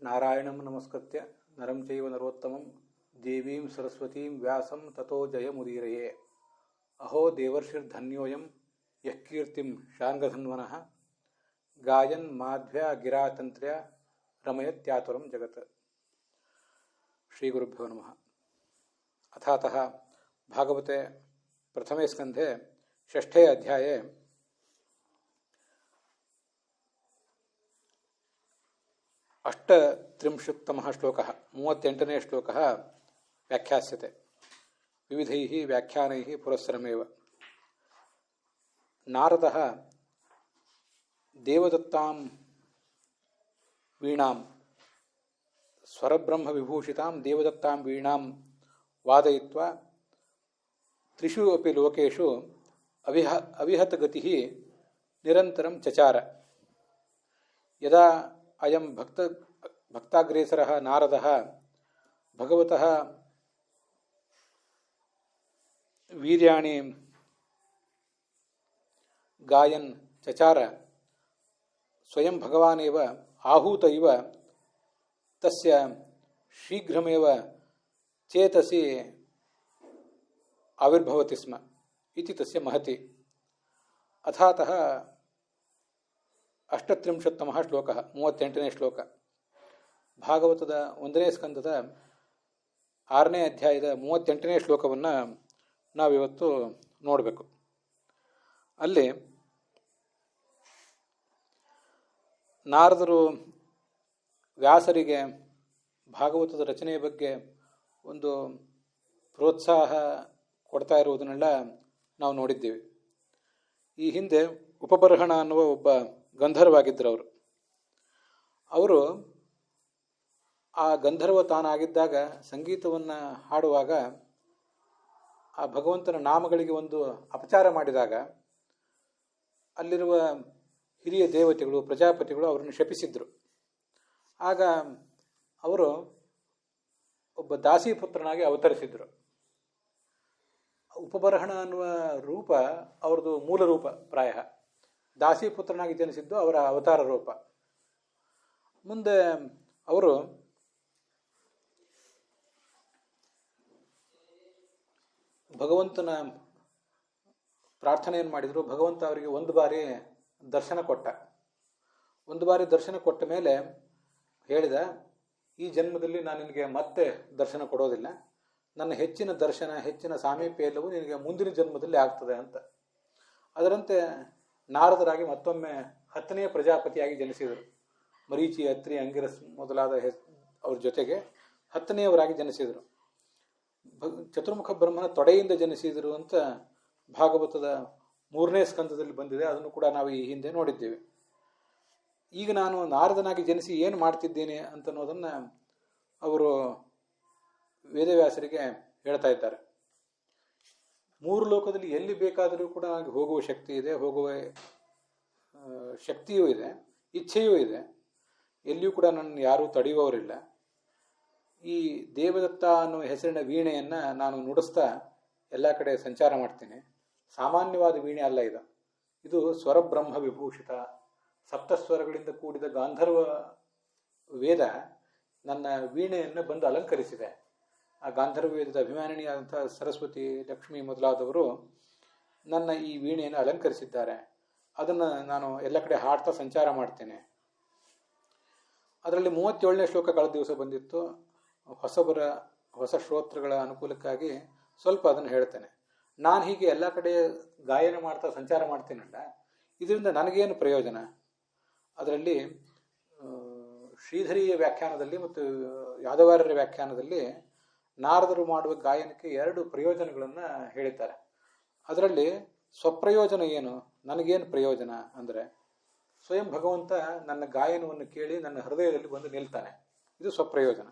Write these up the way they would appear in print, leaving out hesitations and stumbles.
ನಾರಾಯಣಂ ನಮಸ್ಕೃತ್ಯ ನರಂ ಚೈವ ನರೋತ್ತಮಂ ದೇವೀಂ ಸರಸ್ವತೀಂ ವ್ಯಾಸಂ ತಥೋ ಜಯಮುದೀರಯೇ. ಅಹೋ ದೇವರ್ಷಿರ್ಧನ್ಯೋಯಂ ಯಃ ಕೀರ್ತಿಂ ಶಾರ್ಂಗಧನ್ವನಃ ಗಾಯನ್ ಮಾಧ್ವ್ಯಾ ಗಿರಾತಂತ್ರ್ಯ ರಮಯತ್ಯಾತುರಂ ಜಗತ್. ಶ್ರೀ ಗುರುಭ್ಯೋ ನಮಃ. ಅಥಾತಃ ಭಾಗವತೆ ಪ್ರಥಮೇ ಸ್ಕಂಧೆ ಷಷ್ಠೇ ಅಧ್ಯಾಯೇ ಅಷ್ಟತ್ರಿಂಶತ್ತಮಃ ಶ್ಲೋಕಃ 38ನೇ ಶ್ಲೋಕಃ ವ್ಯಾಖ್ಯಾಸ್ಯತೆ ವಿವಿಧೈಃ ವ್ಯಾಖ್ಯಾನೈಃ ಪುರಸ್ಸರಮೇವ. ನಾರದಃ ದೇವದತ್ತಾಂ ವೀಣಾಂ ಸ್ವರಬ್ರಹ್ಮ ವಿಭೂಷಿತಾಂ ದೇವದತ್ತಾಂ ವೀಣಾಂ ವಾದಯಿತ್ವಾ ತ್ರಿಷು ಅಪಿ ಲೋಕೇಷು ಅವಿಹತಗತಿಃ ನಿರಂತರಂ ಚಚಾರ. ಯದಾ ಅಯಂ ಭಕ್ತಾಗ್ರೇಸರಃ ನಾರದಃ ಭಗವತಃ ವೀರ್ಯಾಣಿ ಗಾಯನ್ ಚಚಾರ ಸ್ವಯಂ ಭಗವಾನೇವ ಆಹೂತ ಇವ ತಸ್ಯ ಶೀಘ್ರಮೇವ ಚೇತಸಿ ಆವಿರ್ಭವತಿ ಸ್ಮ ಇತಿ ತಸ್ಯ ಮಹತಿ. ಅಥಾತಃ ಅಷ್ಟತ್ರಿಂಶತ್ತಮಃ ಶ್ಲೋಕಃ 38ನೇ ಶ್ಲೋಕ. ಭಾಗವತದ 1ನೇ ಸ್ಕಂದದ 6ನೇ ಅಧ್ಯಾಯದ 38ನೇ ಶ್ಲೋಕವನ್ನು ನಾವಿವತ್ತು ನೋಡಬೇಕು. ಅಲ್ಲಿ ನಾರದರು ವ್ಯಾಸರಿಗೆ ಭಾಗವತದ ರಚನೆಯ ಬಗ್ಗೆ ಒಂದು ಪ್ರೋತ್ಸಾಹ ಕೊಡ್ತಾ ಇರುವುದನ್ನೆಲ್ಲ ನಾವು ನೋಡಿದ್ದೇವೆ. ಈ ಹಿಂದೆ ಉಪಬರ್ಹಣ ಅನ್ನುವ ಒಬ್ಬ ಗಂಧರ್ವಾಗಿದ್ದರು. ಅವರು ಆ ಗಂಧರ್ವ ತಾನಾಗಿದ್ದಾಗ ಸಂಗೀತವನ್ನು ಹಾಡುವಾಗ ಆ ಭಗವಂತನ ನಾಮಗಳಿಗೆ ಒಂದು ಅಪಚಾರ ಮಾಡಿದಾಗ ಅಲ್ಲಿರುವ ಹಿರಿಯ ದೇವತೆಗಳು ಪ್ರಜಾಪತಿಗಳು ಅವರನ್ನು ಶಪಿಸಿದ್ರು. ಆಗ ಅವರು ಒಬ್ಬ ದಾಸಿಪುತ್ರನಾಗಿ ಅವತರಿಸಿದ್ರು. ಉಪಬರ್ಹಣ ಅನ್ನುವ ರೂಪ ಅವ್ರದ್ದು ಮೂಲ ರೂಪ, ಪ್ರಾಯ ದಾಸಿಪುತ್ರನಾಗಿ ಜನಿಸಿದ್ದು ಅವರ ಅವತಾರ ರೂಪ. ಮುಂದೆ ಅವರು ಭಗವಂತನ ಪ್ರಾರ್ಥನೆಯನ್ನು ಮಾಡಿದರು. ಭಗವಂತ ಅವರಿಗೆ ಒಂದು ಬಾರಿ ದರ್ಶನ ಕೊಟ್ಟ. ಒಂದು ಬಾರಿ ದರ್ಶನ ಕೊಟ್ಟ ಮೇಲೆ ಹೇಳಿದ, ಈ ಜನ್ಮದಲ್ಲಿ ನಾನು ನಿನಗೆ ಮತ್ತೆ ದರ್ಶನ ಕೊಡೋದಿಲ್ಲ, ನನ್ನ ಹೆಚ್ಚಿನ ದರ್ಶನ ಹೆಚ್ಚಿನ ಸಾಮೀಪ್ಯ ಎಲ್ಲವೂ ನಿನಗೆ ಮುಂದಿನ ಜನ್ಮದಲ್ಲಿ ಆಗ್ತದೆ ಅಂತ. ಅದರಂತೆ ನಾರದರಾಗಿ ಮತ್ತೊಮ್ಮೆ 10ನೇ ಪ್ರಜಾಪತಿಯಾಗಿ ಜನಿಸಿದರು. ಮರೀಚಿ, ಅತ್ರಿ, ಅಂಗಿರಸ್ ಮೊದಲಾದ ಅವ್ರ ಜೊತೆಗೆ 10ನೇವರಾಗಿ ಜನಿಸಿದರು. ಚತುರ್ಮುಖ ಬ್ರಹ್ಮನ ತೊಡೆಯಿಂದ ಜನಿಸಿದರು ಅಂತ ಭಾಗವತದ 3ನೇ ಸ್ಕಂದದಲ್ಲಿ ಬಂದಿದೆ. ಅದನ್ನು ಕೂಡ ನಾವು ಈ ಹಿಂದೆ ನೋಡಿದ್ದೇವೆ. ಈಗ ನಾನು ನಾರದನಾಗಿ ಜನಿಸಿ ಏನು ಮಾಡ್ತಿದ್ದೇನೆ ಅಂತನ್ನೋದನ್ನು ಅವರು ವೇದವ್ಯಾಸರಿಗೆ ಹೇಳ್ತಾ ಇದ್ದಾರೆ. 3 ಲೋಕದಲ್ಲಿ ಎಲ್ಲಿ ಬೇಕಾದರೂ ಕೂಡ ನನಗೆ ಹೋಗುವ ಶಕ್ತಿ ಇದೆ, ಹೋಗುವ ಶಕ್ತಿಯೂ ಇದೆ, ಇಚ್ಛೆಯೂ ಇದೆ. ಎಲ್ಲಿಯೂ ಕೂಡ ನನ್ನ ಯಾರೂ ತಡೆಯುವವರಿಲ್ಲ. ಈ ದೇವದತ್ತ ಅನ್ನುವ ಹೆಸರಿನ ವೀಣೆಯನ್ನು ನಾನು ನುಡಿಸ್ತಾ ಎಲ್ಲ ಕಡೆ ಸಂಚಾರ ಮಾಡ್ತೀನಿ. ಸಾಮಾನ್ಯವಾದ ವೀಣೆ ಅಲ್ಲ ಇದು. ಇದು ಸ್ವರಬ್ರಹ್ಮ ವಿಭೂಷಿತ, ಸಪ್ತಸ್ವರಗಳಿಂದ ಕೂಡಿದ ಗಾಂಧರ್ವ ವೇದ ನನ್ನ ವೀಣೆಯನ್ನು ಬಂದು ಅಲಂಕರಿಸಿದೆ. ಆ ಗಾಂಧರ್ವ ವೇದದ ಅಭಿಮಾನಿನಿಯಾದಂಥ ಸರಸ್ವತಿ, ಲಕ್ಷ್ಮಿ ಮೊದಲಾದವರು ನನ್ನ ಈ ವೀಣೆಯನ್ನು ಅಲಂಕರಿಸಿದ್ದಾರೆ. ಅದನ್ನು ನಾನು ಎಲ್ಲ ಕಡೆ ಹಾಡ್ತಾ ಸಂಚಾರ ಮಾಡ್ತೇನೆ. ಅದರಲ್ಲಿ 37ನೇ ಶ್ಲೋಕ ಕಳೆದ ದಿವಸ ಬಂದಿತ್ತು. ಹೊಸ ಶ್ರೋತೃಗಳ ಅನುಕೂಲಕ್ಕಾಗಿ ಸ್ವಲ್ಪ ಅದನ್ನು ಹೇಳ್ತೇನೆ. ನಾನು ಹೀಗೆ ಎಲ್ಲ ಕಡೆ ಗಾಯನ ಮಾಡ್ತಾ ಸಂಚಾರ ಮಾಡ್ತೀನಲ್ಲ, ಇದರಿಂದ ನನಗೇನು ಪ್ರಯೋಜನ? ಅದರಲ್ಲಿ ಶ್ರೀಧರಿಯ ವ್ಯಾಖ್ಯಾನದಲ್ಲಿ ಮತ್ತು ಯಾದವಾರ್ಯರ ವ್ಯಾಖ್ಯಾನದಲ್ಲಿ ನಾರದರು ಮಾಡುವ ಗಾಯನಕ್ಕೆ 2 ಪ್ರಯೋಜನಗಳನ್ನು ಹೇಳಿದ್ದಾರೆ. ಅದರಲ್ಲಿ ಸ್ವಪ್ರಯೋಜನ ಏನು, ನನಗೇನು ಪ್ರಯೋಜನ ಅಂದರೆ, ಸ್ವಯಂ ಭಗವಂತ ನನ್ನ ಗಾಯನವನ್ನು ಕೇಳಿ ನನ್ನ ಹೃದಯದಲ್ಲಿ ಬಂದು ನಿಲ್ತಾನೆ. ಇದು ಸ್ವಪ್ರಯೋಜನ.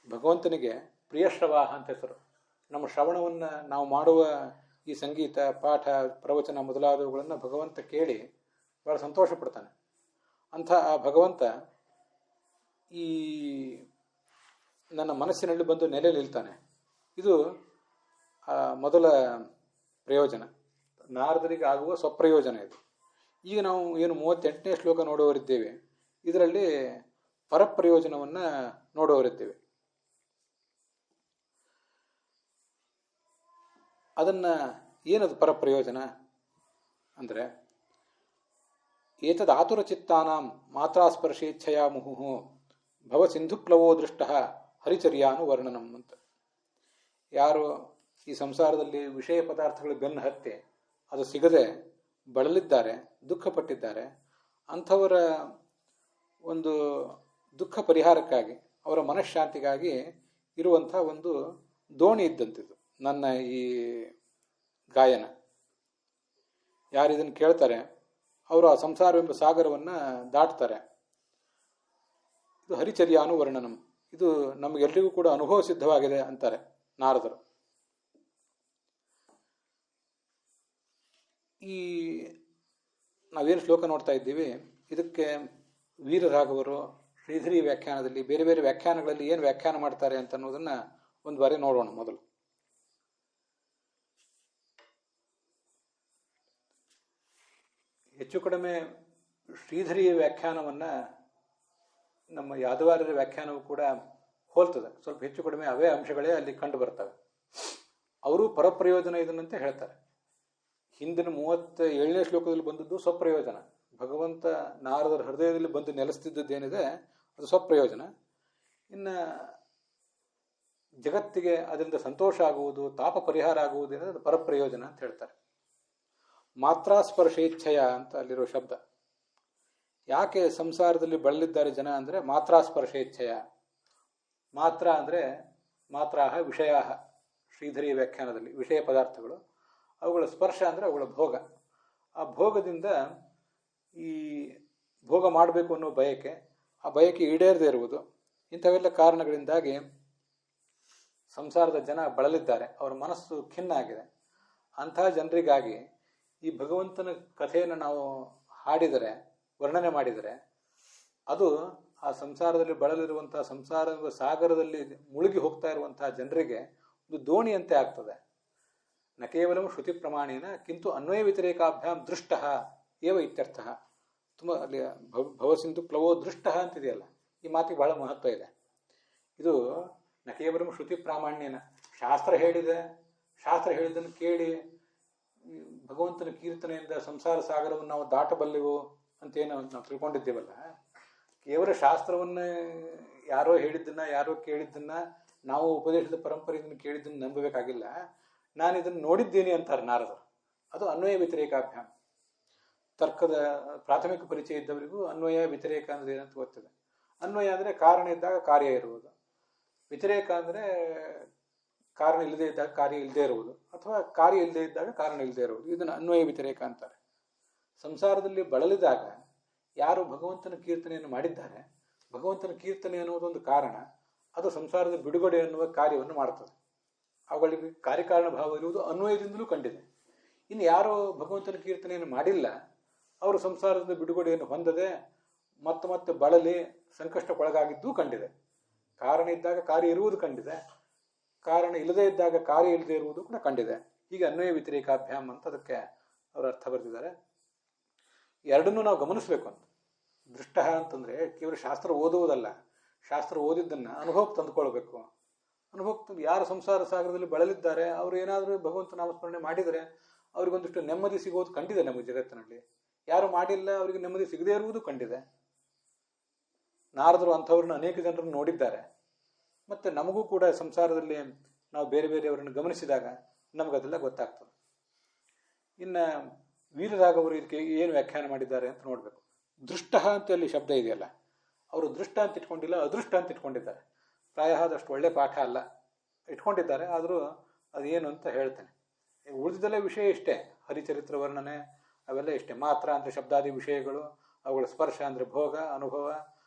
ಭಗವಂತನಿಗೆ ಪ್ರಿಯಶ್ರವಾಹ ಅಂತ ಹೆಸರು. ನಮ್ಮ ಶ್ರವಣವನ್ನು ನಾವು ಮಾಡುವ ಈ ಸಂಗೀತ, ಪಾಠ, ಪ್ರವಚನ ಮೊದಲಾದವುಗಳನ್ನು ಭಗವಂತ ಕೇಳಿ ಬಹಳ ಸಂತೋಷ ಪಡ್ತಾನೆ. ಅಂಥ ಆ ಭಗವಂತ ಈ ನನ್ನ ಮನಸ್ಸಿನಲ್ಲಿ ಬಂದು ನೆಲೆ ನಿಲ್ತಾನೆ. ಇದು ಮೊದಲ ಪ್ರಯೋಜನ, ನಾರದರಿಗೆ ಆಗುವ ಸ್ವಪ್ರಯೋಜನ ಇದು. ಈಗ ನಾವು ಏನು 38ನೇ ಶ್ಲೋಕ ನೋಡುವವರಿದ್ದೇವೆ. ಇದರಲ್ಲಿ ಪರಪ್ರಯೋಜನವನ್ನು ನೋಡುವರಿದ್ದೇವೆ. ಅದನ್ನು ಏನದು ಪರಪ್ರಯೋಜನ ಅಂದರೆ, ಏತದ್ ಆತುರಚಿತ್ತಾನಾಂ ಮಾತ್ರಾಸ್ಪರ್ಶೇಚ್ಛೆಯ ಮುಹುಃ ಭವ ಸಿಂಧುಪ್ಲವೋ ದೃಷ್ಟ ಹರಿಚರ್ಯಾನುವರ್ಣನಂ ಅಂತ. ಯಾರು ಈ ಸಂಸಾರದಲ್ಲಿ ವಿಷಯ ಪದಾರ್ಥಗಳು ಬೆನ್ನು ಹತ್ತಿ ಅದು ಸಿಗದೆ ಬಳಲಿದ್ದಾರೆ, ದುಃಖಪಟ್ಟಿದ್ದಾರೆ, ಅಂಥವರ ಒಂದು ದುಃಖ ಪರಿಹಾರಕ್ಕಾಗಿ, ಅವರ ಮನಃಶಾಂತಿಗಾಗಿ ಇರುವಂಥ ಒಂದು ದೋಣಿ ಇದ್ದಂತಿದ್ದು ನನ್ನ ಈ ಗಾಯನ. ಯಾರು ಇದನ್ನು ಕೇಳ್ತಾರೆ ಅವರು ಆ ಸಂಸಾರವೆಂಬ ಸಾಗರವನ್ನು ದಾಟ್ತಾರೆ. ಇದು ಹರಿಚರ್ಯಾನುವರ್ಣನಂ, ಇದು ನಮಗೆಲ್ಲರಿಗೂ ಕೂಡ ಅನುಭವ ಸಿದ್ಧವಾಗಿದೆ ಅಂತಾರೆ ನಾರದರು. ಈ ನಾವೇನು ಶ್ಲೋಕ ನೋಡ್ತಾ ಇದ್ದೀವಿ, ಇದಕ್ಕೆ ವೀರರಾಘವರು ಶ್ರೀಧರಿ ವ್ಯಾಖ್ಯಾನದಲ್ಲಿ ಬೇರೆ ಬೇರೆ ವ್ಯಾಖ್ಯಾನಗಳಲ್ಲಿ ಏನು ವ್ಯಾಖ್ಯಾನ ಮಾಡ್ತಾರೆ ಅಂತ ಅನ್ನೋದನ್ನು ಒಂದು ಬಾರಿ ನೋಡೋಣ. ಮೊದಲು ಹೆಚ್ಚು ಕಡಿಮೆ ಶ್ರೀಧರಿಯ ವ್ಯಾಖ್ಯಾನವನ್ನು ನಮ್ಮ ಯಾದವಾರ್ಯರ ವ್ಯಾಖ್ಯಾನವೂ ಕೂಡ ಹೋಲ್ತದೆ. ಸ್ವಲ್ಪ ಹೆಚ್ಚು ಕಡಿಮೆ ಅವೇ ಅಂಶಗಳೇ ಅಲ್ಲಿ ಕಂಡು ಬರ್ತವೆ. ಅವರು ಪರಪ್ರಯೋಜನ ಇದನ್ನಂತೆ ಹೇಳ್ತಾರೆ. ಹಿಂದಿನ 37ನೇ ಶ್ಲೋಕದಲ್ಲಿ ಬಂದದ್ದು ಸ್ವಪ್ರಯೋಜನ. ಭಗವಂತ ನಾರದರ ಹೃದಯದಲ್ಲಿ ಬಂದು ನೆಲೆಸ್ತಿದ್ದದ್ದೇನಿದೆ ಅದು ಸ್ವಪ್ರಯೋಜನ. ಇನ್ನು ಜಗತ್ತಿಗೆ ಅದರಿಂದ ಸಂತೋಷ ಆಗುವುದು, ತಾಪ ಪರಿಹಾರ ಆಗುವುದು ಏನಿದೆ ಅದು ಪರಪ್ರಯೋಜನ ಅಂತ ಹೇಳ್ತಾರೆ. ಮಾತ್ರಾಸ್ಪರ್ಶೇಚ್ಛೆಯ ಅಂತ ಅಲ್ಲಿರೋ ಶಬ್ದ. ಯಾಕೆ ಸಂಸಾರದಲ್ಲಿ ಬಳಲಿದ್ದಾರೆ ಜನ ಅಂದರೆ ಮಾತ್ರಾಸ್ಪರ್ಶೇಚ್ಛೆಯ. ಮಾತ್ರ ಅಂದರೆ ಮಾತ್ರಾಹ ವಿಷಯ, ಶ್ರೀಧರಿಯ ವ್ಯಾಖ್ಯಾನದಲ್ಲಿ ವಿಷಯ ಪದಾರ್ಥಗಳು. ಅವುಗಳ ಸ್ಪರ್ಶ ಅಂದರೆ ಅವುಗಳ ಭೋಗ. ಆ ಭೋಗದಿಂದ ಈ ಭೋಗ ಮಾಡಬೇಕು ಅನ್ನೋ ಬಯಕೆ, ಆ ಬಯಕೆ ಈಡೇರದೇ ಇರುವುದು, ಇಂಥವೆಲ್ಲ ಕಾರಣಗಳಿಂದಾಗಿ ಸಂಸಾರದ ಜನ ಬಳಲಿದ್ದಾರೆ. ಅವರ ಮನಸ್ಸು ಖಿನ್ನ ಆಗಿದೆ. ಅಂಥ ಜನರಿಗಾಗಿ ಈ ಭಗವಂತನ ಕಥೆಯನ್ನು ನಾವು ಹಾಡಿದರೆ, ವರ್ಣನೆ ಮಾಡಿದರೆ, ಅದು ಆ ಸಂಸಾರದಲ್ಲಿ ಬಳಲಿರುವಂತಹ ಸಂಸಾರದ ಸಾಗರದಲ್ಲಿ ಮುಳುಗಿ ಹೋಗ್ತಾ ಇರುವಂತಹ ಜನರಿಗೆ ಒಂದು ದೋಣಿಯಂತೆ ಆಗ್ತದೆ. ನ ಕೇವಲ ಶ್ರುತಿ ಪ್ರಮಾಣೇನ ಕಿಂತು ಅನ್ವಯ ವ್ಯತಿರೇಕಾಭ್ಯಾಂ ದೃಷ್ಟ ಏವ ಇತ್ಯರ್ಥ. ತುಂಬ ಅಲ್ಲಿ ಭವಸಿಂಧು ಪ್ಲವೋ ದೃಷ್ಟ ಅಂತಿದೆಯಲ್ಲ, ಈ ಮಾತಿಗೆ ಬಹಳ ಮಹತ್ವ ಇದೆ. ಇದು ನ ಕೇವಲ ಶ್ರುತಿ ಪ್ರಾಮಾಣ್ಯನ, ಶಾಸ್ತ್ರ ಹೇಳಿದೆ, ಶಾಸ್ತ್ರ ಹೇಳಿದ್ದನ್ನು ಕೇಳಿ ಭಗವಂತನ ಕೀರ್ತನೆಯಿಂದ ಸಂಸಾರ ಸಾಗರವನ್ನು ನಾವು ದಾಟಬಲ್ಲೆವು ಅಂತೇನು ನಾವು ತಿಳ್ಕೊಂಡಿದ್ದೇವಲ್ಲ. ಕೇವಲ ಶಾಸ್ತ್ರವನ್ನು ಯಾರೋ ಹೇಳಿದ್ದನ್ನ, ಯಾರೋ ಕೇಳಿದ್ದನ್ನ, ನಾವು ಉಪದೇಶದ ಪರಂಪರೆಯನ್ನು ಕೇಳಿದ್ದನ್ನು ನಂಬಬೇಕಾಗಿಲ್ಲ. ನಾನು ಇದನ್ನು ನೋಡಿದ್ದೇನೆ ಅಂತಾರೆ ನಾರದರು. ಅದು ಅನ್ವಯ ವ್ಯತಿರೇಕಾಭ್ಯಾಮ್. ತರ್ಕದ ಪ್ರಾಥಮಿಕ ಪರಿಚಯ ಇದ್ದವರಿಗೂ ಅನ್ವಯ ವ್ಯತಿರೇಕ ಅಂದರೆ ಏನಂತ ಗೊತ್ತಿದೆ. ಅನ್ವಯ ಅಂದರೆ ಕಾರಣ ಇದ್ದಾಗ ಕಾರ್ಯ ಇರುವುದು, ವ್ಯತಿರೇಕ ಅಂದರೆ ಕಾರಣ ಇಲ್ಲದೆ ಇದ್ದಾಗ ಕಾರ್ಯ ಇಲ್ಲದೆ ಇರುವುದು, ಅಥವಾ ಕಾರ್ಯ ಇಲ್ಲದೆ ಇದ್ದಾಗ ಕಾರಣ ಇಲ್ಲದೆ ಇರುವುದು. ಇದನ್ನು ಅನ್ವಯ ವ್ಯತಿರೇಕ ಅಂತಾರೆ. ಸಂಸಾರದಲ್ಲಿ ಬಳಲಿದಾಗ ಯಾರು ಭಗವಂತನ ಕೀರ್ತನೆಯನ್ನು ಮಾಡಿದ್ದಾರೆ, ಭಗವಂತನ ಕೀರ್ತನೆ ಅನ್ನುವುದೊಂದು ಕಾರಣ, ಅದು ಸಂಸಾರದ ಬಿಡುಗಡೆ ಎನ್ನುವ ಕಾರ್ಯವನ್ನು ಮಾಡುತ್ತದೆ. ಅವುಗಳಿಗೆ ಕಾರ್ಯಕಾರಣ ಭಾವ ಇರುವುದು ಅನ್ವಯದಿಂದಲೂ ಕಂಡಿದೆ. ಇನ್ನು ಯಾರೋ ಭಗವಂತನ ಕೀರ್ತನೆಯನ್ನು ಮಾಡಿಲ್ಲ, ಅವರು ಸಂಸಾರದ ಬಿಡುಗಡೆಯನ್ನು ಹೊಂದದೆ ಮತ್ತೆ ಮತ್ತೆ ಬಳಲಿ ಸಂಕಷ್ಟಕ್ಕೊಳಗಾಗಿದ್ದೂ ಕಂಡಿದೆ. ಕಾರಣ ಇದ್ದಾಗ ಕಾರ್ಯ ಇರುವುದು ಕಂಡಿದೆ, ಕಾರಣ ಇಲ್ಲದೇ ಇದ್ದಾಗ ಕಾರ್ಯ ಇಲ್ಲದೆ ಇರುವುದು ಕೂಡ ಕಂಡಿದೆ. ಹೀಗೆ ಅನ್ವಯ ವ್ಯತಿರೇಕಾಭ್ಯಾಮ್ ಅಂತ ಅದಕ್ಕೆ ಅವರು ಅರ್ಥ ಬರೆದಿದ್ದಾರೆ. ಎರಡನ್ನೂ ನಾವು ಗಮನಿಸಬೇಕು ಅಂತ. ದೃಷ್ಟ ಅಂತಂದರೆ ಕೇವಲ ಶಾಸ್ತ್ರ ಓದುವುದಲ್ಲ, ಶಾಸ್ತ್ರ ಓದಿದ್ದನ್ನು ಅನುಭವಕ್ಕೆ ತಂದುಕೊಳ್ಬೇಕು. ಅನುಭವಕ್ಕೆ ಯಾರು ಸಂಸಾರ ಸಾಗರದಲ್ಲಿ ಬಳಲಿದ್ದಾರೆ ಅವರು ಏನಾದರೂ ಭಗವಂತ ನಾಮಸ್ಮರಣೆ ಮಾಡಿದರೆ ಅವ್ರಿಗೊಂದಿಷ್ಟು ನೆಮ್ಮದಿ ಸಿಗೋದು ಕಂಡಿದೆ ನಮ್ಮ ಜಗತ್ತಿನಲ್ಲಿ. ಯಾರು ಮಾಡಿಲ್ಲ ಅವರಿಗೆ ನೆಮ್ಮದಿ ಸಿಗದೇ ಇರುವುದು ಕಂಡಿದೆ. ನಾರದರು ಅಂಥವ್ರನ್ನ ಅನೇಕ ಜನರನ್ನು ನೋಡಿದ್ದಾರೆ. ಮತ್ತು ನಮಗೂ ಕೂಡ ಸಂಸಾರದಲ್ಲಿ ನಾವು ಬೇರೆ ಬೇರೆಯವರನ್ನು ಗಮನಿಸಿದಾಗ ನಮಗದೆಲ್ಲ ಗೊತ್ತಾಗ್ತದೆ. ಇನ್ನು ವೀರರಾಘವರು ಇದಕ್ಕೆ ಏನು ವ್ಯಾಖ್ಯಾನ ಮಾಡಿದ್ದಾರೆ ಅಂತ ನೋಡಬೇಕು. ದೃಷ್ಟ ಅಂತ ಅಲ್ಲಿ ಶಬ್ದ ಇದೆಯಲ್ಲ, ಅವರು ದೃಷ್ಟ ಅಂತ ಇಟ್ಕೊಂಡಿಲ್ಲ, ಅದೃಷ್ಟ ಅಂತ ಇಟ್ಕೊಂಡಿದ್ದಾರೆ. ಪ್ರಾಯ ಅದಷ್ಟು ಒಳ್ಳೆ ಪಾಠ ಅಲ್ಲ, ಇಟ್ಕೊಂಡಿದ್ದಾರೆ. ಆದರೂ ಅದೇನು ಅಂತ ಹೇಳ್ತೇನೆ. ಉಳಿದಿದ್ದೆಲ್ಲ ವಿಷಯ ಇಷ್ಟೇ, ಹರಿಚರಿತ್ರ ವರ್ಣನೆ ಅವೆಲ್ಲ ಇಷ್ಟೇ. ಮಾತ್ರ ಅಂದರೆ ಶಬ್ದಾದಿ ವಿಷಯಗಳು, ಅವುಗಳ ಸ್ಪರ್ಶ ಅಂದರೆ ಭೋಗ ಅನುಭವ,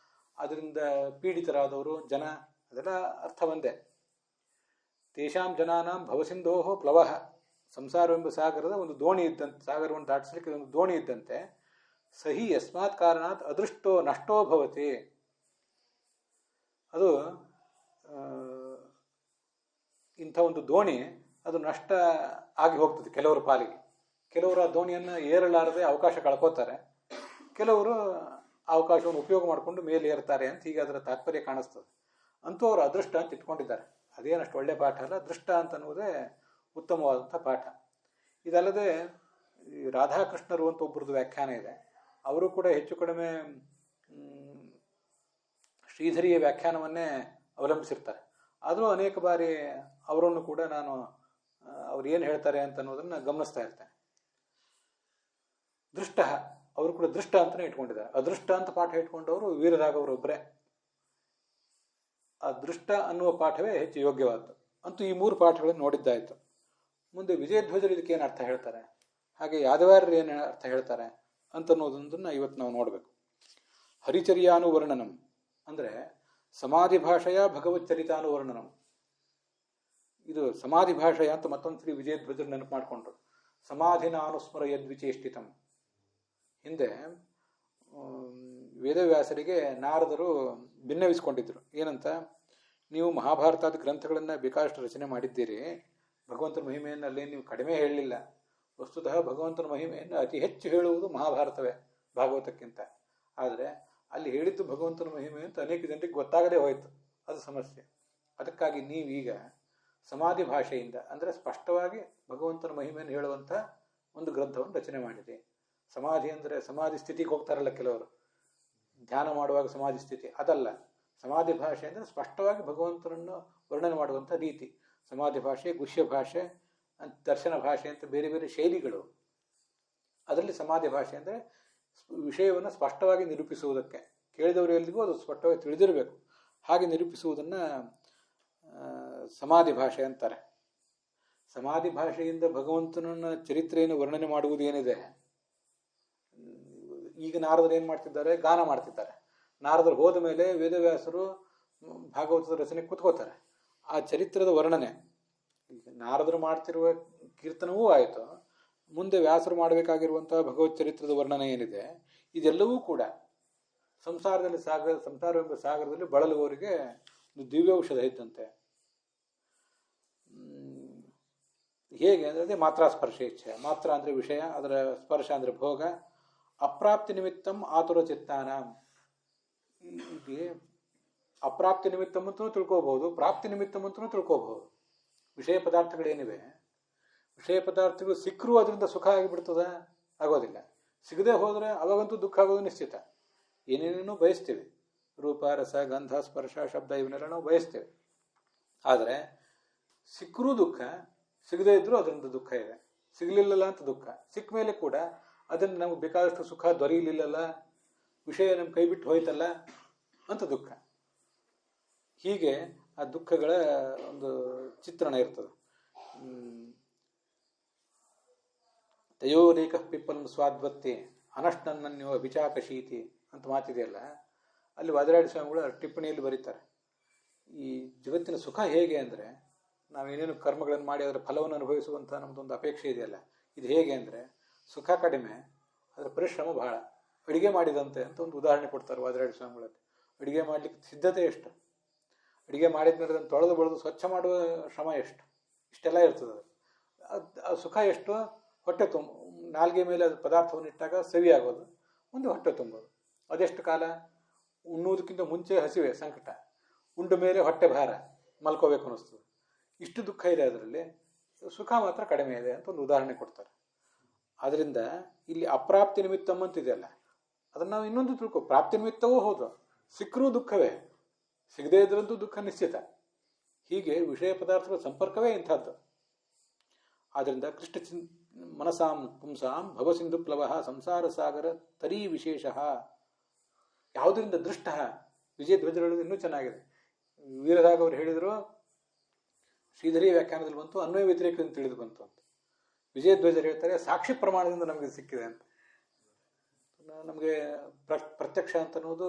ಅದರಿಂದ ಪೀಡಿತರಾದವರು ಜನ, ಅದೆಲ್ಲ ಅರ್ಥ ಒಂದೇ. ತೇಷಾಂ ಜನಾನಾಂ ಭವಸಿಂಧೋಹೋ ಪ್ಲವಃ, ಸಂಸಾರವೆಂಬ ಸಾಗರದ ಒಂದು ದೋಣಿ ಇದ್ದಂತೆ, ಸಾಗರವನ್ನು ದಾಟಿಸಲಿಕ್ಕೆ ಒಂದು ದೋಣಿ ಇದ್ದಂತೆ. ಸಹಿ ಯಸ್ಮಾತ್ ಕಾರಣಾತ್ ಅದೃಷ್ಟೋ ನಷ್ಟೋ ಭವತಿ. ಅದು ಇಂಥ ಒಂದು ದೋಣಿ ಅದು ನಷ್ಟ ಆಗಿ ಹೋಗ್ತದೆ ಕೆಲವರ ಪಾಲಿಗೆ. ಕೆಲವರು ಆ ದೋಣಿಯನ್ನು ಏರಲಾರದೆ ಅವಕಾಶ ಕಳ್ಕೋತಾರೆ, ಕೆಲವರು ಅವಕಾಶವನ್ನು ಉಪಯೋಗ ಮಾಡಿಕೊಂಡು ಮೇಲೆ ಏರ್ತಾರೆ ಅಂತ ಹೀಗೆ ಅದರ ತಾತ್ಪರ್ಯ ಕಾಣಿಸ್ತದೆ. ಅಂತೂ ಅವರು ಅದೃಷ್ಟ ಅಂತ ಇಟ್ಕೊಂಡಿದ್ದಾರೆ. ಅದೇನಷ್ಟು ಒಳ್ಳೆ ಪಾಠ ಅಲ್ಲ, ಅದೃಷ್ಟ ಅಂತ ಅನ್ನೋದೇ ಉತ್ತಮವಾದಂಥ ಪಾಠ. ಇದಲ್ಲದೆ ಈ ರಾಧಾಕೃಷ್ಣರು ಅಂತ ಒಬ್ಬರದ್ದು ವ್ಯಾಖ್ಯಾನ ಇದೆ. ಅವರು ಕೂಡ ಹೆಚ್ಚು ಕಡಿಮೆ ಶ್ರೀಧರಿಯ ವ್ಯಾಖ್ಯಾನವನ್ನೇ ಅವಲಂಬಿಸಿರ್ತಾರೆ. ಆದರೂ ಅನೇಕ ಬಾರಿ ಅವರನ್ನು ಕೂಡ ನಾನು ಅವ್ರು ಏನು ಹೇಳ್ತಾರೆ ಅಂತ ಅನ್ನೋದನ್ನು ಗಮನಿಸ್ತಾ ಇರ್ತೇನೆ. ದೃಷ್ಟ, ಅವರು ಕೂಡ ದೃಷ್ಟ ಅಂತಲೇ ಇಟ್ಕೊಂಡಿದ್ದಾರೆ. ಅದೃಷ್ಟ ಅಂತ ಪಾಠ ಇಟ್ಕೊಂಡವರು ವೀರರಾಘವರೊಬ್ಬರೇ. ಆ ದೃಷ್ಟ ಅನ್ನುವ ಪಾಠವೇ ಹೆಚ್ಚು ಯೋಗ್ಯವಾದ್ದು. ಅಂತೂ ಈ 3 ಪಾಠಗಳನ್ನು ನೋಡಿದ್ದಾಯಿತು. ಮುಂದೆ ವಿಜಯಧ್ವಜರು ಇದಕ್ಕೆ ಏನು ಅರ್ಥ ಹೇಳ್ತಾರೆ, ಹಾಗೆ ಯಾದವಾರ್ಯರು ಏನು ಅರ್ಥ ಹೇಳ್ತಾರೆ ಅಂತನ್ನೋದೊಂದನ್ನು ಇವತ್ತು ನಾವು ನೋಡಬೇಕು. ಹರಿಚರ್ಯಾನುವರ್ಣನಂ ಅಂದರೆ ಸಮಾಧಿ ಭಾಷೆಯ ಭಗವಚ್ಚರಿತಾನುವರ್ಣನಂ. ಇದು ಸಮಾಧಿ ಭಾಷೆಯ ಅಂತ ಮತ್ತೊಂದು ಶ್ರೀ ವಿಜಯಧ್ವಜರು ನೆನಪು ಮಾಡಿಕೊಂಡ್ರು. ಸಮಾಧಿನ ಅನುಸ್ಮರ ಯದ್ವಿಚೇಷ್ಟಿತಂ. ಹಿಂದೆ ವೇದವ್ಯಾಸರಿಗೆ ನಾರದರು ಭಿನ್ನವಿಸ್ಕೊಂಡಿದ್ರು. ಏನಂತ, ನೀವು ಮಹಾಭಾರತಾದಿ ಗ್ರಂಥಗಳನ್ನು ಬೇಕಾದಷ್ಟು ರಚನೆ ಮಾಡಿದ್ದೀರಿ, ಭಗವಂತನ ಮಹಿಮೆಯನ್ನು ಅಲ್ಲೇ ನೀವು ಕಡಿಮೆ ಹೇಳಲಿಲ್ಲ. ವಸ್ತುತಃ ಭಗವಂತನ ಮಹಿಮೆಯನ್ನು ಅತಿ ಹೆಚ್ಚು ಹೇಳುವುದು ಮಹಾಭಾರತವೇ ಭಾಗವತಕ್ಕಿಂತ. ಆದರೆ ಅಲ್ಲಿ ಹೇಳಿದ್ದು ಭಗವಂತನ ಮಹಿಮೆ ಅಂತ ಅನೇಕ ಜನರಿಗೆ ಗೊತ್ತಾಗದೇ ಹೋಯಿತು. ಅದು ಸಮಸ್ಯೆ. ಅದಕ್ಕಾಗಿ ನೀವೀಗ ಸಮಾಧಿ ಭಾಷೆಯಿಂದ ಅಂದರೆ ಸ್ಪಷ್ಟವಾಗಿ ಭಗವಂತನ ಮಹಿಮೆಯನ್ನು ಹೇಳುವಂಥ ಒಂದು ಗ್ರಂಥವನ್ನು ರಚನೆ ಮಾಡಿದೆ. ಸಮಾಧಿ ಅಂದರೆ ಸಮಾಧಿ ಸ್ಥಿತಿಗೆ ಹೋಗ್ತಾರಲ್ಲ ಕೆಲವರು, ಧ್ಯಾನ ಮಾಡುವಾಗ ಸಮಾಧಿ ಸ್ಥಿತಿ, ಅದಲ್ಲ. ಸಮಾಧಿ ಭಾಷೆ ಅಂದರೆ ಸ್ಪಷ್ಟವಾಗಿ ಭಗವಂತನನ್ನು ವರ್ಣನೆ ಮಾಡುವಂಥ ರೀತಿ. ಸಮಾಧಿ ಭಾಷೆ, ಗುಹ್ಯ ಭಾಷೆ, ದರ್ಶನ ಭಾಷೆ ಅಂತ ಬೇರೆ ಬೇರೆ ಶೈಲಿಗಳು. ಅದರಲ್ಲಿ ಸಮಾಧಿ ಭಾಷೆ ಅಂದರೆ ವಿಷಯವನ್ನು ಸ್ಪಷ್ಟವಾಗಿ ನಿರೂಪಿಸುವುದಕ್ಕೆ, ಕೇಳಿದವರೆಲ್ಲರಿಗೂ ಅದು ಸ್ಪಷ್ಟವಾಗಿ ತಿಳಿದಿರಬೇಕು, ಹಾಗೆ ನಿರೂಪಿಸುವುದನ್ನು ಸಮಾಧಿ ಭಾಷೆ ಅಂತಾರೆ. ಸಮಾಧಿ ಭಾಷೆಯಿಂದ ಭಗವಂತನ ಚರಿತ್ರೆಯನ್ನು ವರ್ಣನೆ ಮಾಡುವುದೇನಿದೆ, ಈಗ ನಾರದರು ಏನು ಮಾಡ್ತಿದ್ದಾರೆ, ಗಾನ ಮಾಡ್ತಿದ್ದಾರೆ. ನಾರದರು ಹೋದ ಮೇಲೆ ವೇದವ್ಯಾಸರು ಭಾಗವತದ ರಚನೆ ಕೂತ್ಕೋತಾರೆ. ಆ ಚರಿತ್ರದ ವರ್ಣನೆ, ಈಗ ನಾರದರು ಮಾಡ್ತಿರುವ ಕೀರ್ತನವೂ ಆಯಿತು, ಮುಂದೆ ವ್ಯಾಸರು ಮಾಡಬೇಕಾಗಿರುವಂಥ ಭಗವತ್ ಚರಿತ್ರದ ವರ್ಣನೆ ಏನಿದೆ, ಇದೆಲ್ಲವೂ ಕೂಡ ಸಂಸಾರದಲ್ಲಿ ಸಂಸಾರವೆಂಬ ಸಾಗರದಲ್ಲಿ ಬಳಲುವವರಿಗೆ ಒಂದು ದಿವ್ಯೌಷಧ ಇದ್ದಂತೆ. ಹೇಗೆ ಅಂದರೆ ಅದೇ ಮಾತ್ರ ಸ್ಪರ್ಶ ಇಚ್ಛೆ. ಮಾತ್ರ ಅಂದರೆ ವಿಷಯ, ಅದರ ಸ್ಪರ್ಶ ಅಂದರೆ ಭೋಗ. ಅಪ್ರಾಪ್ತಿ ನಿಮಿತ್ತಂ ಆತುರ ಚಿತ್ತಾನ. ಹೀಗೆ ಅಪ್ರಾಪ್ತಿ ನಿಮಿತ್ತಂ ಅಂತಲೂ ತಿಳ್ಕೋಬಹುದು, ಪ್ರಾಪ್ತಿ ನಿಮಿತ್ತಂ ಅಂತಲೂ ತಿಳ್ಕೋಬಹುದು. ವಿಷಯ ಪದಾರ್ಥಗಳೇನಿವೆ, ವಿಷಯ ಪದಾರ್ಥಗಳು ಸಿಕ್ಕರೂ ಅದರಿಂದ ಸುಖ ಆಗಿಬಿಡ್ತದ, ಆಗೋದಿಲ್ಲ. ಸಿಗದೆ ಹೋದರೆ ಅವಾಗಂತೂ ದುಃಖ ಆಗೋದು ನಿಶ್ಚಿತ. ಏನೇನೇನೋ ಬಯಸ್ತೇವೆ, ರೂಪ, ರಸ, ಗಂಧ, ಸ್ಪರ್ಶ, ಶಬ್ದ ಇವನ್ನೆಲ್ಲ ನಾವು ಬಯಸ್ತೇವೆ. ಆದರೆ ಸಿಕ್ಕರೂ ದುಃಖ, ಸಿಗದೇ ಇದ್ರೂ ಅದರಿಂದ ದುಃಖ ಇದೆ. ಸಿಗಲಿಲ್ಲಲ್ಲ ಅಂತ ದುಃಖ, ಸಿಕ್ಕ ಮೇಲೆ ಕೂಡ ಅದನ್ನು ನಮಗೆ ಬೇಕಾದಷ್ಟು ಸುಖ ದೊರೆಯಲಿಲ್ಲಲ್ಲ, ವಿಷಯ ನಮ್ಮ ಕೈ ಬಿಟ್ಟು ಹೋಯ್ತಲ್ಲ ಅಂತ ದುಃಖ. ಹೀಗೆ ಆ ದುಃಖಗಳ ಒಂದು ಚಿತ್ರಣ ಇರ್ತದೆ. ತಯೋರೇಕ ಪಿಪ್ಪಲ್ ಸ್ವಾದ್ವತ್ತಿ ಅನಷ್ಟನ್ನನ್ಯೋ ವಿಚಾಕಶೀತಿ ಅಂತ ಮಾತಿದೆಯಲ್ಲ, ಅಲ್ಲಿ ವಾದಿರಾಜ ಸ್ವಾಮಿಗಳು ಟಿಪ್ಪಣಿಯಲ್ಲಿ ಬರೀತಾರೆ. ಈ ಜಗತ್ತಿನ ಸುಖ ಹೇಗೆ ಅಂದರೆ, ನಾವೇನೇನು ಕರ್ಮಗಳನ್ನು ಮಾಡಿ ಅದರ ಫಲವನ್ನು ಅನುಭವಿಸುವಂಥ ನಮ್ಮದೊಂದು ಅಪೇಕ್ಷೆ ಇದೆಯಲ್ಲ, ಇದು ಹೇಗೆ ಅಂದರೆ ಸುಖ ಕಡಿಮೆ, ಅದರ ಪರಿಶ್ರಮ ಬಹಳ. ಅಡುಗೆ ಮಾಡಿದಂತೆ ಅಂತ ಒಂದು ಉದಾಹರಣೆ ಕೊಡ್ತಾರೆ ವಾದಿರಾಜ ಸ್ವಾಮಿಗಳಲ್ಲಿ. ಅಡುಗೆ ಮಾಡಲಿಕ್ಕೆ ಸಿದ್ಧತೆ ಎಷ್ಟು, ಅಡುಗೆ ಮಾಡಿದ ಮೇಲೆ ಅದನ್ನು ತೊಳೆದು ಬೆಳೆದು ಸ್ವಚ್ಛ ಮಾಡುವ ಶ್ರಮ ಎಷ್ಟು, ಇಷ್ಟೆಲ್ಲ ಇರ್ತದೆ. ಅದು ಸುಖ ಎಷ್ಟು, ಹೊಟ್ಟೆ ನಾಲ್ಗೆ ಮೇಲೆ ಅದು ಪದಾರ್ಥವನ್ನು ಇಟ್ಟಾಗ ಸವಿ ಆಗೋದು, ಮುಂದೆ ಹೊಟ್ಟೆ ತುಂಬೋದು. ಅದೆಷ್ಟು ಕಾಲ, ಉಣ್ಣುವುದಕ್ಕಿಂತ ಮುಂಚೆ ಹಸಿವೆ ಸಂಕಟ, ಉಂಡ ಮೇಲೆ ಹೊಟ್ಟೆ ಭಾರ, ಮಲ್ಕೋಬೇಕು ಅನ್ನಿಸ್ತದೆ. ಇಷ್ಟು ದುಃಖ ಇದೆ ಅದರಲ್ಲಿ, ಸುಖ ಮಾತ್ರ ಕಡಿಮೆ ಇದೆ ಅಂತ ಒಂದು ಉದಾಹರಣೆ ಕೊಡ್ತಾರೆ. ಆದ್ದರಿಂದ ಇಲ್ಲಿ ಅಪ್ರಾಪ್ತಿ ನಿಮಿತ್ತಂ ಅಂತಿದೆಯಲ್ಲ, ಅದನ್ನು ನಾವು ಇನ್ನೊಂದು ತಿಳ್ಕೊ. ಪ್ರಾಪ್ತಿ ನಿಮಿತ್ತವೂ ಹೌದು, ಸಿಕ್ಕರೂ ದುಃಖವೇ, ಸಿಗದೇ ಇದ್ರಂತೂ ದುಃಖ ನಿಶ್ಚಿತ. ಹೀಗೆ ವಿಷಯ ಪದಾರ್ಥಗಳ ಸಂಪರ್ಕವೇ ಇಂಥದ್ದು. ಆದ್ದರಿಂದ ಕೃಷ್ಣ ಮನಸಾಂ ಪುಂಸಾಂ ಭವಸಿಂಧು ಪ್ಲವ ಸಂಸಾರ ಸಾಗರ ತರೀ ವಿಶೇಷ. ಯಾವುದರಿಂದ ದೃಷ್ಟ, ವಿಜಯಧ್ವಜರು ಹೇಳೋದು ಇನ್ನೂ ಚೆನ್ನಾಗಿದೆ. ವೀರರಾಘವರು ಹೇಳಿದರು, ಶ್ರೀಧರಿ ವ್ಯಾಖ್ಯಾನದಲ್ಲಿ ಬಂತು, ಅನ್ವಯ ವ್ಯತಿರೇಕದಿಂದ ತಿಳಿದು ಬಂತು ಅಂತ. ವಿಜಯಧ್ವಜರು ಹೇಳ್ತಾರೆ, ಸಾಕ್ಷಿ ಪ್ರಮಾಣದಿಂದ ನಮಗೆ ಸಿಕ್ಕಿದೆ ಅಂತ. ನಮಗೆ ಪ್ರತ್ಯಕ್ಷ ಅಂತ ಅನ್ನೋದು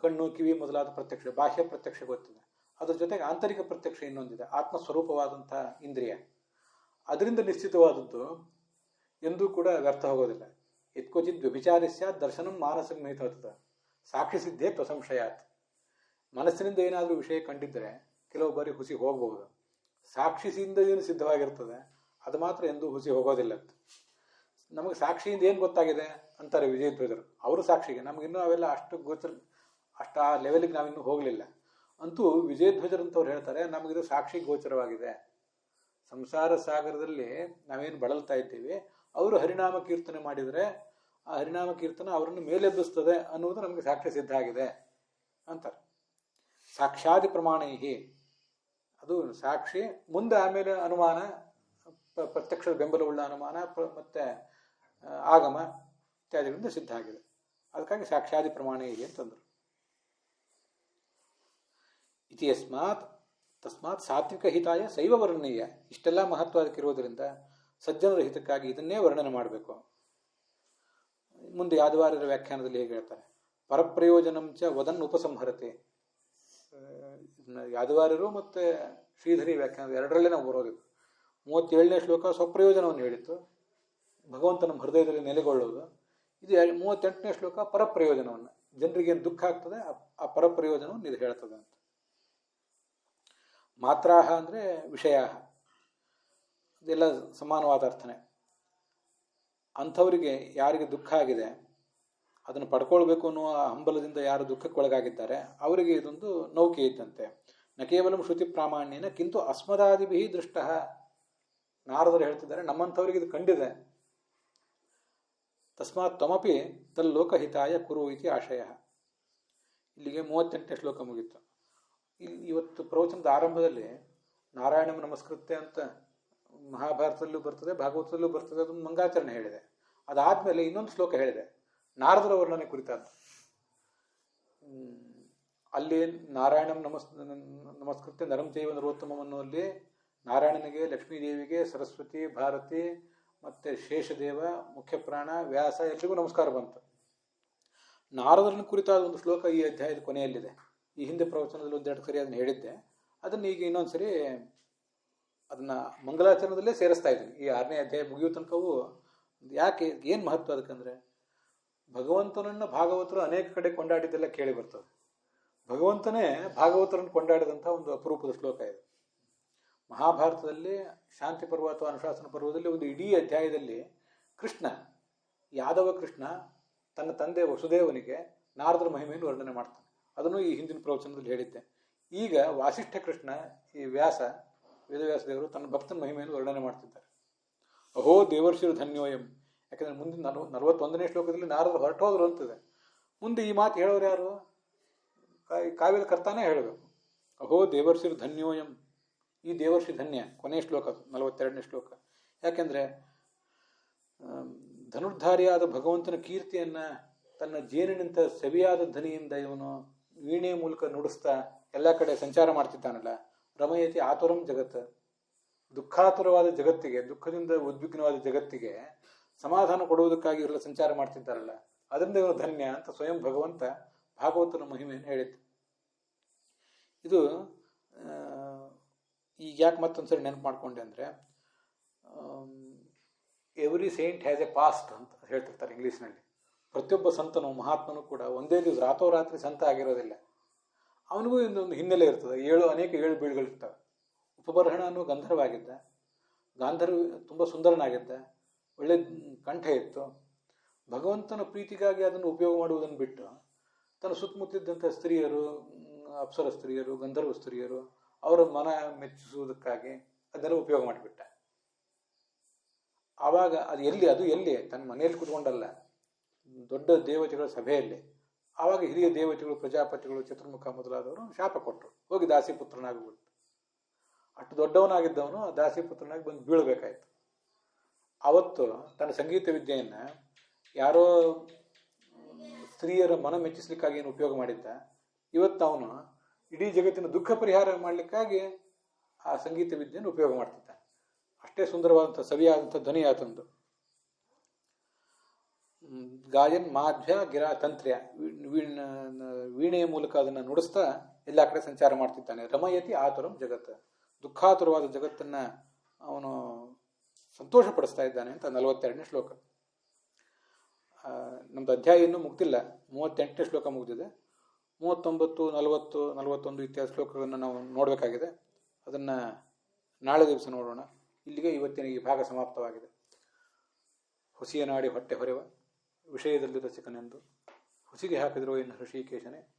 ಕಣ್ಣು, ಕಿವಿ ಮೊದಲಾದ ಪ್ರತ್ಯಕ್ಷ, ಬಾಹ್ಯ ಪ್ರತ್ಯಕ್ಷ ಗೊತ್ತಿದೆ. ಅದ್ರ ಜೊತೆಗೆ ಆಂತರಿಕ ಪ್ರತ್ಯಕ್ಷ ಇನ್ನೊಂದಿದೆ, ಆತ್ಮಸ್ವರೂಪವಾದಂಥ ಇಂದ್ರಿಯ. ಅದರಿಂದ ನಿಶ್ಚಿತವಾದದ್ದು ಎಂದೂ ಕೂಡ ವ್ಯರ್ಥ ಹೋಗೋದಿಲ್ಲ. ಯತ್ಕೋಚಿತ್ ವ್ಯಭಿಚಾರಿಸ್ಯ ದರ್ಶನಂ ಮಾನಸಂಹಿತ ಆಗ್ತದೆ. ಸಾಕ್ಷಿ ಸಿದ್ಧೇ ತ್ವಸಂಶಯಾತ್. ಮನಸ್ಸಿನಿಂದ ಏನಾದರೂ ವಿಷಯ ಕಂಡಿದ್ದರೆ ಕೆಲವು ಬಾರಿ ಹುಸಿ ಹೋಗಬಹುದು. ಸಾಕ್ಷಿಸಿಂದ ಏನು ಸಿದ್ಧವಾಗಿರ್ತದೆ ಅದು ಮಾತ್ರ ಎಂದೂ ಹುಸಿ ಹೋಗೋದಿಲ್ಲ. ನಮಗೆ ಸಾಕ್ಷಿಯಿಂದ ಏನು ಗೊತ್ತಾಗಿದೆ, ಅಂತಾರೆ ವಿಜಯಧ್ವಜರು. ಅವರು ಸಾಕ್ಷಿಗೆ, ನಮಗಿನ್ನೂ ಅವೆಲ್ಲ ಅಷ್ಟು ಅಷ್ಟು ಆ ಲೆವೆಲಿಗೆ ನಾವಿನ್ನೂ ಹೋಗಲಿಲ್ಲ. ಅಂತೂ ವಿಜಯಧ್ವಜರಂತವ್ರು ಹೇಳ್ತಾರೆ, ನಮಗಿದು ಸಾಕ್ಷಿ ಗೋಚರವಾಗಿದೆ. ಸಂಸಾರ ಸಾಗರದಲ್ಲಿ ನಾವೇನು ಬಳಲ್ತಾ ಇದ್ದೀವಿ, ಅವರು ಹರಿನಾಮ ಕೀರ್ತನೆ ಮಾಡಿದರೆ ಆ ಹರಿನಾಮ ಕೀರ್ತನ ಅವರನ್ನು ಮೇಲೆಬ್ಬಿಸ್ತದೆ ಅನ್ನುವುದು ನಮಗೆ ಸಾಕ್ಷಿ ಸಿದ್ಧ ಆಗಿದೆ ಅಂತಾರೆ. ಸಾಕ್ಷಾದಿ ಪ್ರಮಾಣೈಹಿ, ಅದು ಸಾಕ್ಷಿ. ಮುಂದೆ ಆಮೇಲೆ ಅನುಮಾನ, ಪ್ರತ್ಯಕ್ಷ ಬೆಂಬಲವುಳ್ಳ ಅನುಮಾನ ಮತ್ತೆ ಆಗಮ ಇತ್ಯಾದಿಗಳಿಂದ ಸಿದ್ಧ ಆಗಿದೆ. ಅದಕ್ಕಾಗಿ ಸಾಕ್ಷಾದಿ ಪ್ರಮಾಣೈಹಿ ಅಂತಂದರು. ತಸ್ಮಾತ್ ಸಾತ್ವಿಕ ಹಿತಾಯ ಶೈವ ವರ್ಣೀಯ. ಇಷ್ಟೆಲ್ಲ ಮಹತ್ವ ಅದಕ್ಕಿರೋದ್ರಿಂದ ಸಜ್ಜನರ ಹಿತಕ್ಕಾಗಿ ಇದನ್ನೇ ವರ್ಣನೆ ಮಾಡಬೇಕು. ಮುಂದೆ ಯಾದವಾರ್ಯರ ವ್ಯಾಖ್ಯಾನದಲ್ಲಿ ಹೇಗೆ ಹೇಳ್ತಾರೆ, ಪರಪ್ರಯೋಜನಂಚ ವದನ್ ಉಪಸಂಹರತೆ. ಯಾದವಾರ್ಯರು ಮತ್ತು ಶ್ರೀಧರಿ ವ್ಯಾಖ್ಯಾನ ಎರಡರಲ್ಲೇ ನಾವು ಬರೋದಿತ್ತು. 37ನೇ ಶ್ಲೋಕ ಸ್ವಪ್ರಯೋಜನವನ್ನು ಹೇಳಿತ್ತು, ಭಗವಂತನ ಹೃದಯದಲ್ಲಿ ನೆಲೆಗೊಳ್ಳೋದು. ಇದು 38ನೇ ಶ್ಲೋಕ ಪರಪ್ರಯೋಜನವನ್ನು, ಜನರಿಗೆ ಏನು ದುಃಖ ಆಗ್ತದೆ ಆ ಪರಪ್ರಯೋಜನವನ್ನು ಇದು ಹೇಳ್ತದೆ ಅಂತ. ಮಾತ್ರಾಹ ಅಂದರೆ ವಿಷಯ, ಇದೆಲ್ಲ ಸಮಾನವಾದ ಅರ್ಥನೆ. ಅಂಥವರಿಗೆ ಯಾರಿಗೆ ದುಃಖ ಆಗಿದೆ, ಅದನ್ನು ಪಡ್ಕೊಳ್ಬೇಕು ಅನ್ನುವ ಹಂಬಲದಿಂದ ಯಾರು ದುಃಖಕ್ಕೊಳಗಾಗಿದ್ದಾರೆ ಅವರಿಗೆ ಇದೊಂದು ನೌಕೆ ಇದ್ದಂತೆ. ನ ಕೇವಲ ಶ್ರುತಿ ಪ್ರಾಮಾಣ್ಯನ ಕಿಂತು ಅಸ್ಮದಾದಿಭಿ ದೃಷ್ಟ. ನಾರದರು ಹೇಳ್ತಿದ್ದಾರೆ, ನಮ್ಮಂಥವ್ರಿಗೆ ಇದು ಕಂಡಿದೆ. ತಸ್ಮಾತ್ ತ್ವಮಪಿ ತಲ್ಲೋಕಹಿತಾಯ ಕುರು ಇತಿ ಆಶಯ. ಇಲ್ಲಿಗೆ 38ನೇ ಶ್ಲೋಕ ಮುಗಿತು. ಇವತ್ತು ಪ್ರವಚನದ ಆರಂಭದಲ್ಲಿ ನಾರಾಯಣಂ ನಮಸ್ಕೃತ್ಯ ಅಂತ ಮಹಾಭಾರತದಲ್ಲೂ ಬರ್ತದೆ, ಭಾಗವತದಲ್ಲೂ ಬರ್ತದೆ, ಅದೊಂದು ಮಂಗಾಚರಣೆ ಹೇಳಿದೆ. ಅದಾದಮೇಲೆ ಇನ್ನೊಂದು ಶ್ಲೋಕ ಹೇಳಿದೆ, ನಾರದರ ವರ್ಣನೆ ಕುರಿತಾದ. ಅಲ್ಲಿ ನಾರಾಯಣಂ ನಮಸ್ಕೃತ್ಯ ನರಂ ಚೈವ ನರೋತ್ತಮಂ ಅನ್ನುವಲ್ಲಿ ನಾರಾಯಣನಿಗೆ, ಲಕ್ಷ್ಮೀದೇವಿಗೆ, ಸರಸ್ವತಿ, ಭಾರತಿ ಮತ್ತು ಶೇಷದೇವ, ಮುಖ್ಯಪ್ರಾಣ, ವ್ಯಾಸ ಎಲ್ರಿಗೂ ನಮಸ್ಕಾರ ಬಂತು. ನಾರದರನ್ನು ಕುರಿತಾದ ಒಂದು ಶ್ಲೋಕ ಈ ಅಧ್ಯಾಯದ ಕೊನೆಯಲ್ಲಿದೆ. ಈ ಹಿಂದೆ ಪ್ರವಚನದಲ್ಲಿ ಒಂದೆರಡು ಸರಿ ಅದನ್ನು ಹೇಳಿದ್ದೆ. ಅದನ್ನು ಈಗ ಇನ್ನೊಂದು ಸರಿ ಅದನ್ನು ಮಂಗಲಾಚರಣದಲ್ಲೇ ಸೇರಿಸ್ತಾ ಇದ್ದೀನಿ. ಈ 6ನೇ ಅಧ್ಯಾಯ ಮುಗಿಯೋ ತನಕವೂ ಯಾಕೆ, ಏನು ಮಹತ್ವ ಅದಕ್ಕಂದರೆ, ಭಗವಂತನನ್ನು ಭಾಗವತರು ಅನೇಕ ಕಡೆ ಕೊಂಡಾಡಿದ್ದೆಲ್ಲ ಕೇಳಿ ಬರ್ತದೆ. ಭಗವಂತನೇ ಭಾಗವತರನ್ನು ಕೊಂಡಾಡಿದಂಥ ಒಂದು ಅಪರೂಪದ ಶ್ಲೋಕ ಇದು. ಮಹಾಭಾರತದಲ್ಲಿ ಶಾಂತಿ ಪರ್ವ ಅಥವಾ ಅನುಶಾಸನ ಪರ್ವದಲ್ಲಿ ಒಂದು ಇಡೀ ಅಧ್ಯಾಯದಲ್ಲಿ ಕೃಷ್ಣ, ಯಾದವ ಕೃಷ್ಣ ತನ್ನ ತಂದೆ ವಸುದೇವನಿಗೆ ನಾರದರ ಮಹಿಮೆಯನ್ನು ವರ್ಣನೆ ಮಾಡ್ತಾನೆ. ಅದನ್ನು ಈ ಹಿಂದಿನ ಪ್ರವಚನದಲ್ಲಿ ಹೇಳಿದ್ದೆ. ಈಗ ವಾಸಿಷ್ಠ ಕೃಷ್ಣ, ಈ ವ್ಯಾಸ, ವೇದವ್ಯಾಸ ದೇವರು ತನ್ನ ಭಕ್ತನ ಮಹಿಮೆಯನ್ನು ವರ್ಣನೆ ಮಾಡ್ತಿದ್ದಾರೆ. ಅಹೋ ದೇವರ್ಷಿರು ಧನ್ಯೋಯಂ. ಯಾಕಂದರೆ ಮುಂದಿನ 41ನೇ ಶ್ಲೋಕದಲ್ಲಿ ನಾರದರು ಹೊರಟೋದ್ರು ಅಂತಿದೆ. ಮುಂದೆ ಈ ಮಾತು ಹೇಳೋರು ಯಾರು? ಕಾವ್ಯದ ಕರ್ತಾನೇ ಹೇಳಬೇಕು. ಅಹೋ ದೇವರ್ಷಿರು ಧನ್ಯೋಯಂ, ಈ ದೇವರ್ಷಿ ಧನ್ಯ. ಕೊನೆಯ ಶ್ಲೋಕ 42ನೇ ಶ್ಲೋಕ. ಯಾಕೆಂದರೆ ಧನುರ್ಧಾರಿಯಾದ ಭಗವಂತನ ಕೀರ್ತಿಯನ್ನು ತನ್ನ ಜೇನಿನಂಥ ಸವಿಯಾದ ಧ್ವನಿಯಿಂದ ಇವನು ವೀಣೆ ಮೂಲಕ ನುಡಿಸ್ತಾ ಎಲ್ಲ ಕಡೆ ಸಂಚಾರ ಮಾಡ್ತಿದ್ದಾನಲ್ಲ. ರಮಯತಿ ಆತುರಂ ಜಗತ್, ದುಃಖಾತುರವಾದ ಜಗತ್ತಿಗೆ, ದುಃಖದಿಂದ ಉದ್ವಿಗ್ನವಾದ ಜಗತ್ತಿಗೆ ಸಮಾಧಾನ ಕೊಡುವುದಕ್ಕಾಗಿ ಇವರೆಲ್ಲ ಸಂಚಾರ ಮಾಡ್ತಿದ್ದಾರಲ್ಲ, ಅದರಿಂದ ಇವನು ಧನ್ಯ ಅಂತ ಸ್ವಯಂ ಭಗವಂತ ಭಾಗವತನ ಮಹಿಮೆಯನ್ನು ಹೇಳಿದ್ದು. ಇದು ಈಗ ಯಾಕೆ ಮತ್ತೊಂದ್ಸರಿ ನೆನಪು ಮಾಡ್ಕೊಂಡೆ ಅಂದರೆ, every Saint has A past ಅಂತ ಹೇಳ್ತಿರ್ತಾರೆ ಇಂಗ್ಲೀಷ್ನಲ್ಲಿ. ಪ್ರತಿಯೊಬ್ಬ ಸಂತನು, ಮಹಾತ್ಮನು ಕೂಡ ಒಂದೇ ದಿವಸ ರಾತ್ರೋರಾತ್ರಿ ಸಂತ ಆಗಿರೋದಿಲ್ಲ. ಅವನಿಗೂ ಇನ್ನೊಂದು ಹಿನ್ನೆಲೆ ಇರ್ತದೆ. ಅನೇಕ ಏಳು ಬೀಳುಗಳಿರ್ತವೆ. ಉಪಬರ್ಹಣ ಅನ್ನೋ ಗಂಧರ್ವ ಆಗಿದ್ದ, ಗಾಂಧರ್ವ ತುಂಬ ಸುಂದರನಾಗಿದ್ದ, ಒಳ್ಳೆ ಕಂಠ ಇತ್ತು. ಭಗವಂತನ ಪ್ರೀತಿಗಾಗಿ ಅದನ್ನು ಉಪಯೋಗ ಮಾಡುವುದನ್ನು ಬಿಟ್ಟು ತನ್ನ ಸುತ್ತಮುತ್ತಿದ್ದಂಥ ಸ್ತ್ರೀಯರು, ಅಪ್ಸರ ಸ್ತ್ರೀಯರು, ಗಂಧರ್ವ ಸ್ತ್ರೀಯರು, ಅವರ ಮನ ಮೆಚ್ಚಿಸುವುದಕ್ಕಾಗಿ ಅದನ್ನೆಲ್ಲ ಉಪಯೋಗ ಮಾಡಿಬಿಟ್ಟ. ಆವಾಗ ಅದು ಎಲ್ಲಿ ತನ್ನ ಮನೆಯಲ್ಲಿ ಕೂತ್ಕೊಂಡಲ್ಲ, ದೊಡ್ಡ ದೇವತೆಗಳ ಸಭೆಯಲ್ಲಿ. ಆವಾಗ ಹಿರಿಯ ದೇವತೆಗಳು, ಪ್ರಜಾಪತಿಗಳು, ಚತುರ್ಮುಖ ಮೊದಲಾದವರು ಶಾಪ ಕೊಟ್ಟರು, ಹೋಗಿ ದಾಸಿಪುತ್ರನಾಗ್ಬಿಟ್ಟು. ಅಷ್ಟು ದೊಡ್ಡವನಾಗಿದ್ದವನು ದಾಸಿಪುತ್ರನಾಗಿ ಬಂದು ಬೀಳಬೇಕಾಯ್ತು. ಅವತ್ತು ತನ್ನ ಸಂಗೀತ ವಿದ್ಯೆಯನ್ನು ಯಾರೋ ಸ್ತ್ರೀಯರ ಮನ ಮೆಚ್ಚಿಸ್ಲಿಕ್ಕಾಗಿ ಏನು ಉಪಯೋಗ ಮಾಡಿದ್ದ, ಇವತ್ತು ಅವನು ಇಡೀ ಜಗತ್ತಿನ ದುಃಖ ಪರಿಹಾರ ಮಾಡಲಿಕ್ಕಾಗಿ ಆ ಸಂಗೀತ ವಿದ್ಯೆಯನ್ನು ಉಪಯೋಗ ಮಾಡ್ತಿದ್ದ. ಅಷ್ಟೇ ಸುಂದರವಾದಂಥ ಸವಿಯಾದಂಥ ಧ್ವನಿ ಆತಂದು. ಗಾಯನ್ ಮಾಧ್ಯ ಗಿರಾ ತಂತ್ರ್ಯ, ವೀಣೆಯ ಮೂಲಕ ಅದನ್ನು ನುಡಿಸ್ತಾ ಎಲ್ಲ ಕಡೆ ಸಂಚಾರ ಮಾಡ್ತಿದ್ದಾನೆ. ರಮಯತಿ ಆತುರಂ ಜಗತ್, ದುಃಖಾತುರವಾದ ಜಗತ್ತನ್ನು ಅವನು ಸಂತೋಷಪಡಿಸ್ತಾ ಇದ್ದಾನೆ ಅಂತ 42ನೇ ಶ್ಲೋಕ. ನಮ್ದು ಅಧ್ಯಾಯ ಇನ್ನೂ ಮುಗ್ದಿಲ್ಲ, 38ನೇ ಶ್ಲೋಕ ಮುಗಿದಿದೆ. 39, 40, 41 ಇತ್ಯಾದಿ ಶ್ಲೋಕಗಳನ್ನು ನಾವು ನೋಡಬೇಕಾಗಿದೆ. ಅದನ್ನು ನಾಳೆ ದಿವಸ ನೋಡೋಣ. ಇಲ್ಲಿಗೆ ಇವತ್ತಿನ ಈ ಭಾಗ ಸಮಾಪ್ತವಾಗಿದೆ. ಹೊಸಿಯ ನಾಡಿ ಹೊಟ್ಟೆ ಹೊರೆವ ವಿಷಯದಲ್ಲಿ ರಸಿಕನೆಂದು ಹುಸಿಗೆ ಹಾಕಿದರೂ ಇನ್ನು ಹೃಷಿಕೇಶನೇ,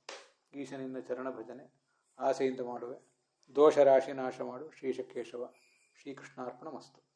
ಈಶನಿನ್ನ ಚರಣ ಭಜನೆ ಆಸೆಯಿಂದ ಮಾಡುವೆ, ದೋಷ ರಾಶಿ ನಾಶ ಮಾಡು ಶ್ರೀಶಕೇಶವ. ಶ್ರೀಕೃಷ್ಣಾರ್ಪಣ ಮಸ್ತು.